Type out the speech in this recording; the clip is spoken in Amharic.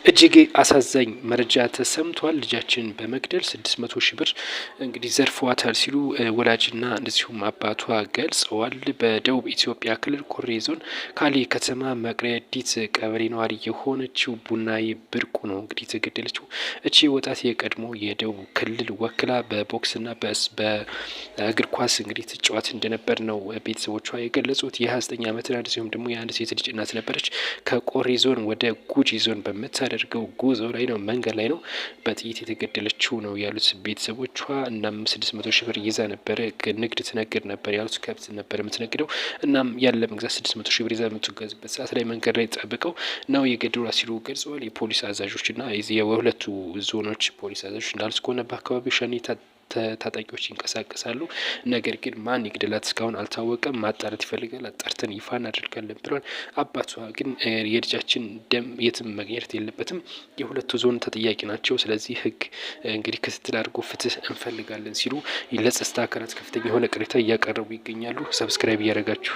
እጅግ አሳዛኝ መረጃ ተሰምቷል። ልጃችንን በመግደል 600 ሺህ ብር እንግዲህ ዘርፈዋታል ሲሉ ወላጅና እንደዚሁም አባቷ ገልጸዋል። በደቡብ ኢትዮጵያ ክልል ኮሬ ዞን ካሌ ከተማ መቅረዲት ቀበሌ ነዋሪ የሆነችው ቡናዬ ብርቁ ነው እንግዲህ የተገደለችው። እቺ ወጣት የቀድሞ የደቡብ ክልል ወክላ በቦክስና በእግር ኳስ እንግዲህ ትጫወት እንደነበር ነው ቤተሰቦቿ የገለጹት። የ29 ዓመት እንደዚሁም ደግሞ የአንድ ሴት ልጅ እናት ነበረች። ከቆሬ ዞን ወደ ጉጂ ዞን በምታደርገው ጉዞ ላይ ነው መንገድ ላይ ነው በጥይት የተገደለችው ነው ያሉት ቤተሰቦቿ። እናም 600 ሺህ ብር ይዛ ነበረ ንግድ ትነግድ ነበር ያሉት። ከብት ነበር የምትነግደው። እናም ያለ መግዛት 600 ሺህ ብር ይዛ የምትጓዝበት ሰዓት ላይ መንገድ ላይ ጠብቀው ነው የገደሏ ሲሉ ገልጸዋል። የፖሊስ አዛዦችና የሁለቱ ዞኖች ፖሊስ አዛዦች እንዳሉት ከሆነ በአካባቢው ሸኔ ታጣቂዎች ይንቀሳቀሳሉ። ነገር ግን ማን ይግደላት እስካሁን አልታወቀም። ማጣራት ይፈልጋል። አጣርተን ይፋ እናደርጋለን ብሏል። አባቷ ግን የልጃችን ደም የትም መግኘት የለበትም፣ የሁለቱ ዞን ተጠያቂ ናቸው። ስለዚህ ሕግ እንግዲህ ክትትል አድርጎ ፍትህ እንፈልጋለን ሲሉ ለጸጥታ አካላት ከፍተኛ የሆነ ቅሬታ እያቀረቡ ይገኛሉ። ሰብስክራይብ እያደረጋችሁ